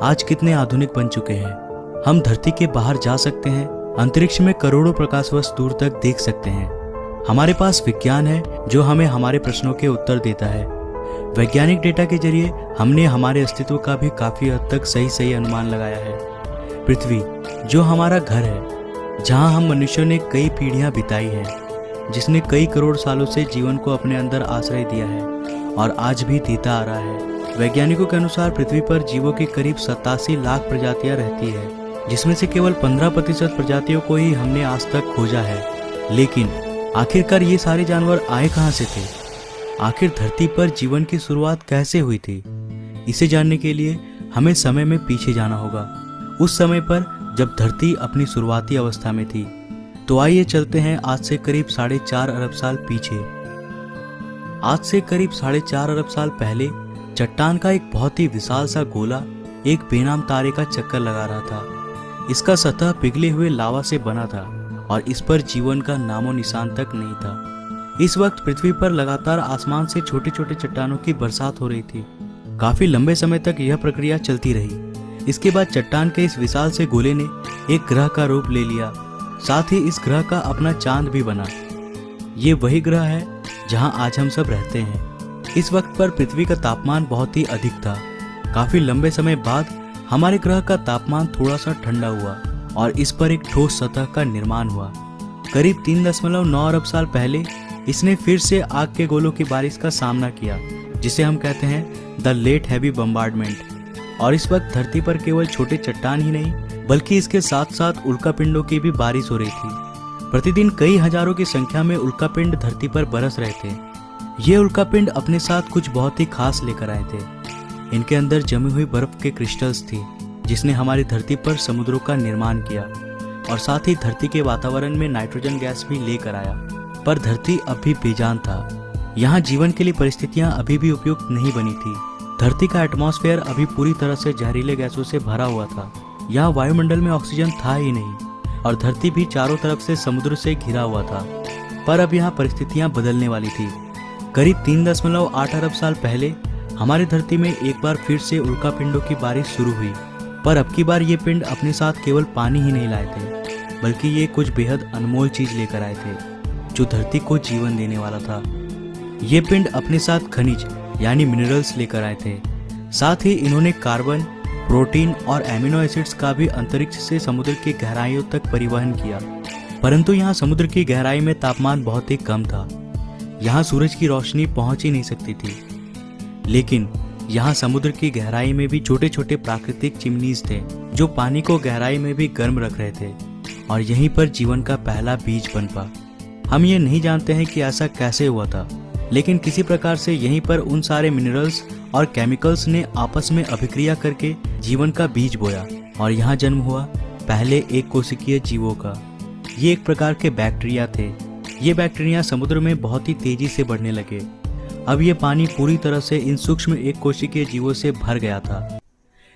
आज कितने आधुनिक बन चुके हैं। हम धरती के बाहर जा सकते हैं, अंतरिक्ष में करोड़ों प्रकाश वर्ष दूर तक देख सकते हैं। हमारे पास विज्ञान है जो हमें हमारे प्रश्नों के उत्तर देता है। वैज्ञानिक डेटा के जरिए हमने हमारे अस्तित्व का भी काफी हद तक सही अनुमान लगाया है। पृथ्वी जो हमारा घर है, जहां हम मनुष्यों ने कई पीढ़ियां बिताई है, जिसने कई करोड़ सालों से जीवन को अपने अंदर आश्रय दिया है और आज भी देता आ रहा है। वैज्ञानिकों के अनुसार पृथ्वी पर जीवों की करीब 87 लाख प्रजातियां रहती है, जिसमें से केवल 15% प्रजातियों को ही हमने आज तक खोजा है। लेकिन आखिरकार ये सारे जानवर आए कहां से थे? आखिर धरती पर जीवन की शुरुआत कैसे हुई थी? इसे जानने के लिए हमें समय में पीछे जाना होगा, उस समय पर जब धरती अपनी शुरुआती अवस्था में थी। तो आइए चलते हैं आज से करीब 4.5 अरब साल पीछे। आज से करीब 4.5 अरब साल पहले चट्टान का एक बहुत ही विशाल सा गोला एक बेनाम तारे का चक्कर लगा रहा था। इसका सतह पिघले हुए लावा से बना था और इस पर जीवन का नामो निशान तक नहीं था। इस वक्त पृथ्वी पर लगातार आसमान से छोटे छोटे चट्टानों की बरसात हो रही थी। काफी लंबे समय तक यह प्रक्रिया चलती रही। इसके बाद चट्टान के इस विशाल से गोले ने एक ग्रह का रूप ले लिया। साथ ही इस ग्रह का अपना चांद भी बना। ये वही ग्रह है जहां आज हम सब रहते हैं। इस वक्त पर पृथ्वी का तापमान बहुत ही अधिक था। काफी लंबे समय बाद हमारे ग्रह का तापमान थोड़ा सा ठंडा हुआ और इस पर एक ठोस सतह का निर्माण हुआ। करीब 3.9 अरब साल पहले इसने फिर से आग के गोलों की बारिश का सामना किया, जिसे हम कहते हैं द लेट हैवी बम्बार्डमेंट। और इस वक्त धरती पर केवल छोटे चट्टान ही नहीं, बल्कि इसके साथ साथ उल्कापिंडों की भी बारिश हो रही थी। प्रतिदिन कई हजारों की संख्या में उल्कापिंड धरती पर बरस रहे थे। ये उल्कापिंड अपने साथ कुछ बहुत ही खास लेकर आए थे। इनके अंदर जमी हुई बर्फ के क्रिस्टल्स थी, जिसने हमारी धरती पर समुद्रों का निर्माण किया और साथ ही धरती के वातावरण में नाइट्रोजन गैस भी लेकर आया। पर धरती अब भी बेजान था। यहाँ जीवन के लिए परिस्थितियां अभी भी उपयुक्त नहीं बनी थी। धरती का एटमॉस्फेयर अभी पूरी तरह से जहरीले गैसों से भरा हुआ था। यहाँ वायुमंडल में ऑक्सीजन था ही नहीं और धरती भी चारों तरफ से समुद्र से घिरा हुआ था। पर अब यहाँ परिस्थितियां बदलने वाली थी। करीब 3.8 अरब साल पहले हमारी धरती में एक बार फिर से उल्कापिंडों की बारिश शुरू हुई। पर अब की बार ये पिंड अपने साथ केवल पानी ही नहीं लाए थे, बल्कि ये कुछ बेहद अनमोल चीज लेकर आए थे, जो धरती को जीवन देने वाला था। ये पिंड अपने साथ खनिज यानी मिनरल्स लेकर आए थे। साथ ही इन्होंने कार्बन, प्रोटीन और एमिनो एसिड्स का भी अंतरिक्ष से समुद्र की गहराइयों तक परिवहन किया। परंतु यहाँ समुद्र की गहराई में तापमान बहुत ही कम था। यहाँ सूरज की रोशनी पहुंच ही नहीं सकती थी। लेकिन यहाँ समुद्र की गहराई में भी छोटे छोटे प्राकृतिक चिमनीज थे, जो पानी को गहराई में भी गर्म रख रहे थे और यहीं पर जीवन का पहला बीज पनपा। हम ये नहीं जानते हैं कि ऐसा कैसे हुआ था, लेकिन किसी प्रकार से यहीं पर उन सारे मिनरल्स और केमिकल्स ने आपस में अभिक्रिया करके जीवन का बीज बोया और यहाँ जन्म हुआ पहले एक कोशिकीय जीवों का। ये एक प्रकार के बैक्टीरिया थे। ये बैक्टीरिया समुद्र में बहुत ही तेजी से बढ़ने लगे। अब ये पानी पूरी तरह से इन सूक्ष्म एक कोशिकीय जीवों से भर गया था।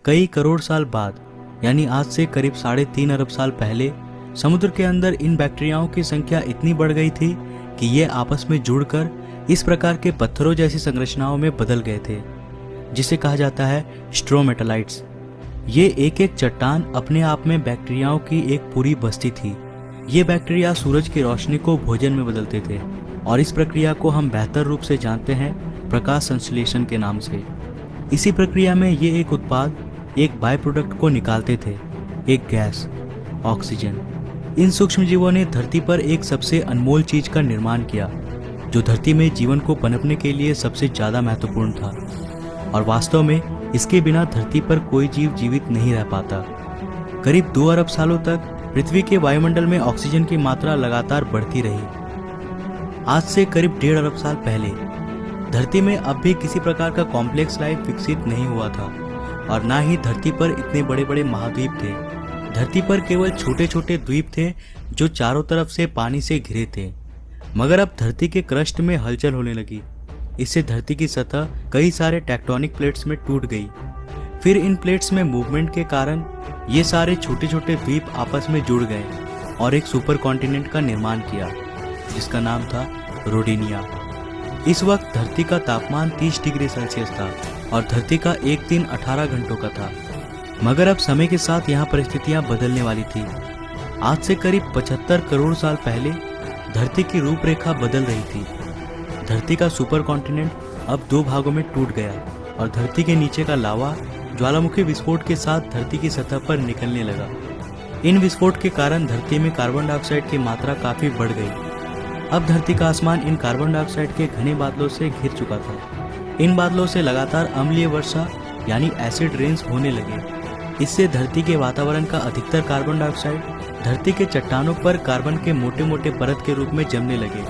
कई करोड़ साल बाद, यानी आज से करीब 3.5 अरब साल पहले, समुद्र के अंदर इन बैक्टीरियाओं की संख्या इतनी बढ़ गई थी कि ये आपस में जुड़कर इस प्रकार के पत्थरों जैसी संरचनाओं में बदल गए थे, जिसे कहा जाता है स्ट्रोमेटालाइट्स। ये एक एक चट्टान अपने आप में बैक्टीरियाओं की एक पूरी बस्ती थी। ये बैक्टीरिया सूरज की रोशनी को भोजन में बदलते थे और इस प्रक्रिया को हम बेहतर रूप से जानते हैं प्रकाश संश्लेषण के नाम से। इसी प्रक्रिया में ये एक उत्पाद, एक बाय प्रोडक्ट को निकालते थे, एक गैस, ऑक्सीजन। इन सूक्ष्म जीवों ने धरती पर एक सबसे अनमोल चीज का निर्माण किया, जो धरती में जीवन को पनपने के लिए सबसे ज्यादा महत्वपूर्ण था। और वास्तव में इसके बिना धरती पर कोई जीव जीवित नहीं रह पाता। करीब 2 अरब सालों तक पृथ्वी के वायुमंडल में ऑक्सीजन की मात्रा लगातार बढ़ती रही। आज से करीब 1.5 अरब साल पहले धरती में अब भी किसी प्रकार का कॉम्प्लेक्स लाइफ विकसित नहीं हुआ था और ना ही धरती पर इतने बड़े बड़े महाद्वीप थे। धरती पर केवल छोटे छोटे द्वीप थे जो चारों तरफ से पानी से घिरे थे। मगर अब धरती के क्रस्ट में हलचल होने लगी। इससे धरती की सतह कई सारे टेक्टोनिक प्लेट्स में टूट गई। फिर इन प्लेट्स में मूवमेंट के कारण ये सारे छोटे छोटे द्वीप आपस में जुड़ गए और एक सुपर कॉन्टिनेंट का निर्माण किया, जिसका नाम था रोडेनिया। इस वक्त धरती का तापमान 30 डिग्री सेल्सियस था और धरती का एक दिन 18 घंटों का था। मगर अब समय के साथ यहाँ परिस्थितियां बदलने वाली थी। आज से करीब 75 करोड़ साल पहले धरती की रूपरेखा बदल रही थी। धरती का सुपर कॉन्टिनेंट अब 2 भागों में टूट गया और धरती के नीचे का लावा ज्वालामुखी विस्फोट के साथ धरती की सतह पर निकलने लगा। इन विस्फोट के कारण धरती में कार्बन डाइऑक्साइड की मात्रा काफी बढ़ गई। अब धरती का आसमान इन कार्बन डाइऑक्साइड के घने बादलों से घिर चुका था। इन बादलों से लगातार अम्लीय वर्षा यानी एसिड रेन्स होने लगे। इससे धरती के वातावरण का अधिकतर कार्बन डाइऑक्साइड धरती के चट्टानों पर कार्बन के मोटे मोटे परत के रूप में जमने लगे,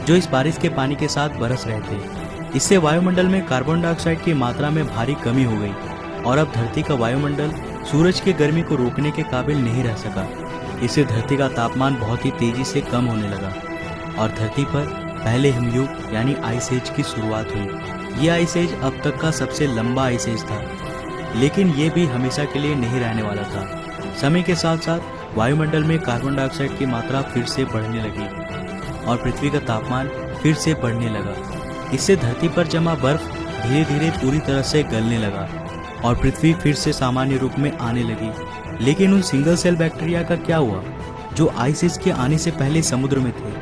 जो इस बारिश के पानी के साथ बरस रहे थे। इससे वायुमंडल में कार्बन डाइऑक्साइड की मात्रा में भारी कमी हो गई और अब धरती का वायुमंडल सूरज की गर्मी को रोकने के काबिल नहीं रह सका। इससे धरती का तापमान बहुत ही तेजी से कम होने लगा और धरती पर पहले हिमयुग यानी आइस एज की शुरुआत हुई। ये आइस एज अब तक का सबसे लंबा आइस एज था, लेकिन ये भी हमेशा के लिए नहीं रहने वाला था। समय के साथ साथ वायुमंडल में कार्बन डाइऑक्साइड की मात्रा फिर से बढ़ने लगी और पृथ्वी का तापमान फिर से बढ़ने लगा। इससे धरती पर जमा बर्फ धीरे धीरे पूरी तरह से गलने लगा और पृथ्वी फिर से सामान्य रूप में आने लगी। लेकिन उन सिंगल सेल बैक्टीरिया का क्या हुआ जो आइस एज के आने से पहले समुद्र में थे?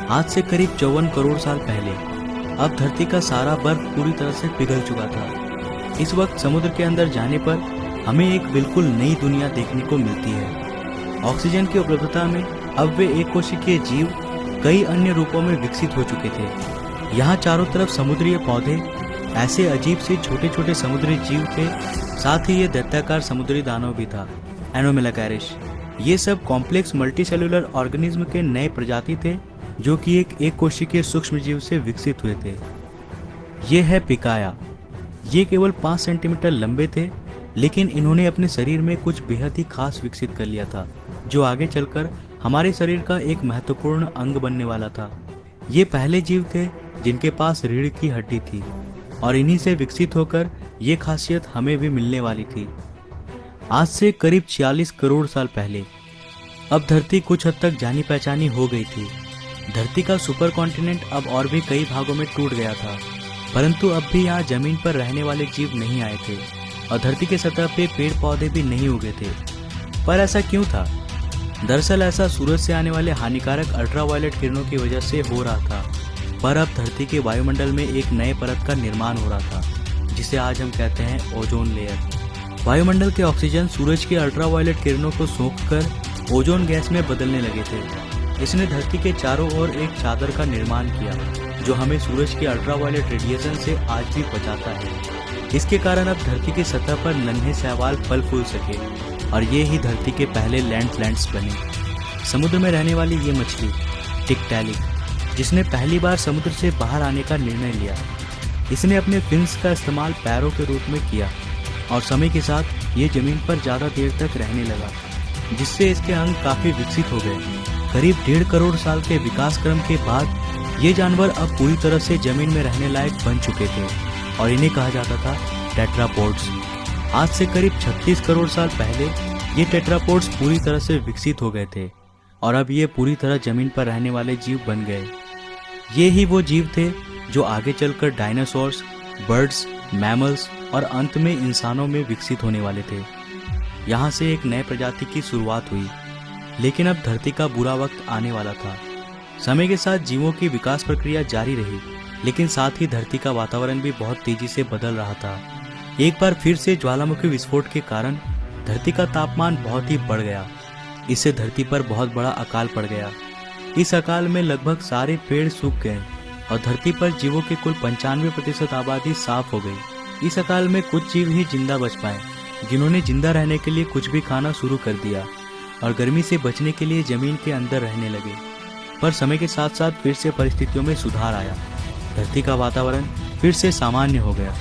आज से करीब 54 करोड़ साल पहले अब धरती का सारा बर्फ पूरी तरह से पिघल चुका था। इस वक्त समुद्र के अंदर जाने पर हमें एक बिल्कुल नई दुनिया देखने को मिलती है। ऑक्सीजन की उपलब्धता में अब वे एक कोशिकीय जीव कई अन्य रूपों में विकसित हो चुके थे। यहाँ चारों तरफ समुद्रीय पौधे, ऐसे अजीब से छोटे छोटे समुद्री जीव थे, साथ ही ये दैत्याकार समुद्री दानव भी था, एनोमेलाकैरिश। ये सब कॉम्प्लेक्स मल्टीसेलुलर ऑर्गेनिज्म के नए प्रजाति थे जो कि एक कोशिकीय सूक्ष्म जीव से विकसित हुए थे। ये है पिकाया। ये केवल 5 सेंटीमीटर लंबे थे, लेकिन इन्होंने अपने शरीर में कुछ बेहद ही खास विकसित कर लिया था जो आगे चलकर हमारे शरीर का एक महत्वपूर्ण अंग बनने वाला था। ये पहले जीव थे जिनके पास रीढ़ की हड्डी थी और इन्हीं से विकसित होकर ये खासियत हमें भी मिलने वाली थी। आज से करीब 46 करोड़ साल पहले अब धरती कुछ हद तक जानी पहचानी हो गई थी। धरती का सुपर कॉन्टिनेंट अब और भी कई भागों में टूट गया था, परंतु अब भी यहाँ जमीन पर रहने वाले जीव नहीं आए थे और धरती के सतह पे पेड़ पौधे भी नहीं उगे थे। पर ऐसा क्यों था? दरअसल ऐसा सूरज से आने वाले हानिकारक अल्ट्रावायलेट किरणों की वजह से हो रहा था। पर अब धरती के वायुमंडल में एक नए परत का निर्माण हो रहा था, जिसे आज हम कहते हैं ओजोन लेयर। वायुमंडल के ऑक्सीजन सूरज की अल्ट्रावायलेट किरणों को सोखकर ओजोन गैस में बदलने लगे थे। इसने धरती के चारों ओर एक चादर का निर्माण किया जो हमें सूरज के अल्ट्रावायलेट रेडिएशन से आज भी बचाता है। इसके कारण अब धरती की सतह पर नन्हे शैवाल फल फूल सके और ये ही धरती के पहले लैंड प्लांट्स बने। समुद्र में रहने वाली ये मछली टिकटैलिक, जिसने पहली बार समुद्र से बाहर आने का निर्णय लिया, इसने अपने फिन्स का इस्तेमाल पैरों के रूप में किया और समय के साथ ये जमीन पर ज़्यादा देर तक रहने लगा, जिससे इसके अंग काफ़ी विकसित हो गए। करीब 1.5 करोड़ साल के विकास क्रम के बाद ये जानवर अब पूरी तरह से जमीन में रहने लायक बन चुके थे और इन्हें कहा जाता था टेट्रापोड्स। आज से करीब 36 करोड़ साल पहले ये टेट्रापोड्स पूरी तरह से विकसित हो गए थे और अब ये पूरी तरह जमीन पर रहने वाले जीव बन गए। ये ही वो जीव थे जो आगे चलकर डायनासोर्स, बर्ड्स, मैमल्स और अंत में इंसानों में विकसित होने वाले थे। यहाँ से एक नए प्रजाति की शुरुआत हुई, लेकिन अब धरती का बुरा वक्त आने वाला था। समय के साथ जीवों की विकास प्रक्रिया जारी रही, लेकिन साथ ही धरती का वातावरण भी बहुत तेजी से बदल रहा था। एक बार फिर से ज्वालामुखी विस्फोट के कारण धरती का तापमान बहुत ही बढ़ गया। इससे धरती पर बहुत बड़ा अकाल पड़ गया। इस अकाल में लगभग सारे पेड़ सूख गए और धरती पर जीवों की कुल 95% आबादी साफ हो गई। इस अकाल में कुछ जीव ही जिंदा बच पाए, जिन्होंने जिंदा रहने के लिए कुछ भी खाना शुरू कर दिया और गर्मी से बचने के लिए जमीन के अंदर रहने लगे। पर समय के साथ साथ फिर से परिस्थितियों में सुधार आया। धरती का वातावरण फिर से सामान्य हो गया।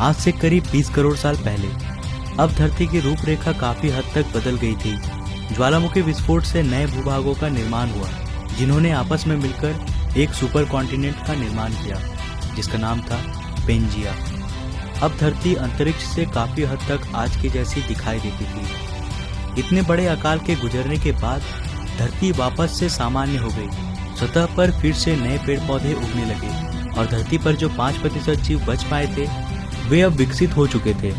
आज से करीब 20 करोड़ साल पहले अब धरती की रूपरेखा काफी हद तक बदल गई थी। ज्वालामुखी विस्फोट से नए भूभागों का निर्माण हुआ, जिन्होंने आपस में मिलकर एक सुपर कॉन्टिनेंट का निर्माण किया, जिसका नाम था पेंजिया। अब धरती अंतरिक्ष से काफी हद तक आज की जैसी दिखाई देती थी। इतने बड़े अकाल के गुजरने के बाद धरती वापस से सामान्य हो गई। सतह पर फिर से नए पेड़ पौधे उगने लगे और धरती पर जो 5% जीव बच पाए थे वे अब विकसित हो चुके थे।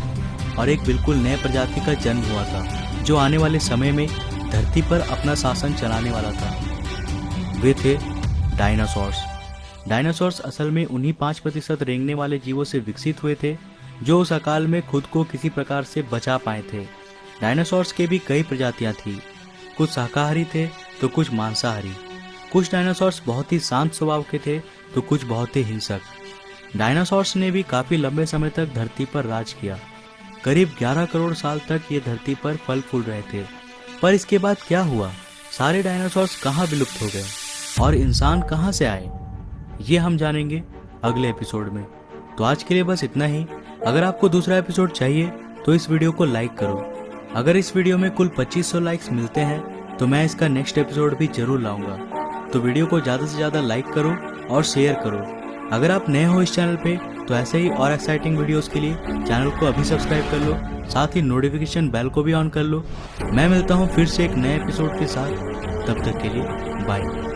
और एक बिल्कुल नए प्रजाति का जन्म हुआ था जो आने वाले समय में धरती पर अपना शासन चलाने वाला था। वे थे डायनासोर्स। डायनासोर्स असल में उन्हीं 5% रेंगने वाले जीवों से विकसित हुए थे जो उस अकाल में खुद को किसी प्रकार से बचा पाए थे। डायनासोर्स के भी कई प्रजातियां थी, कुछ शाकाहारी थे तो कुछ मांसाहारी। कुछ डायनासोर्स बहुत ही शांत स्वभाव के थे तो कुछ बहुत ही हिंसक। डायनासोर्स ने भी काफी लंबे समय तक धरती पर राज किया। करीब 11 करोड़ साल तक ये धरती पर फल फूल रहे थे। पर इसके बाद क्या हुआ? सारे डायनासोर्स कहाँ विलुप्त हो गए और इंसान कहाँ से आए? ये हम जानेंगे अगले एपिसोड में। तो आज के लिए बस इतना ही। अगर आपको दूसरा एपिसोड चाहिए तो इस वीडियो को लाइक करो। अगर इस वीडियो में कुल 2500 लाइक्स मिलते हैं तो मैं इसका नेक्स्ट एपिसोड भी जरूर लाऊंगा। तो वीडियो को ज़्यादा से ज़्यादा लाइक करो और शेयर करो। अगर आप नए हो इस चैनल पे तो ऐसे ही और एक्साइटिंग वीडियोस के लिए चैनल को अभी सब्सक्राइब कर लो, साथ ही नोटिफिकेशन बेल को भी ऑन कर लो। मैं मिलता हूँ फिर से एक नए एपिसोड के साथ। तब तक के लिए बाय।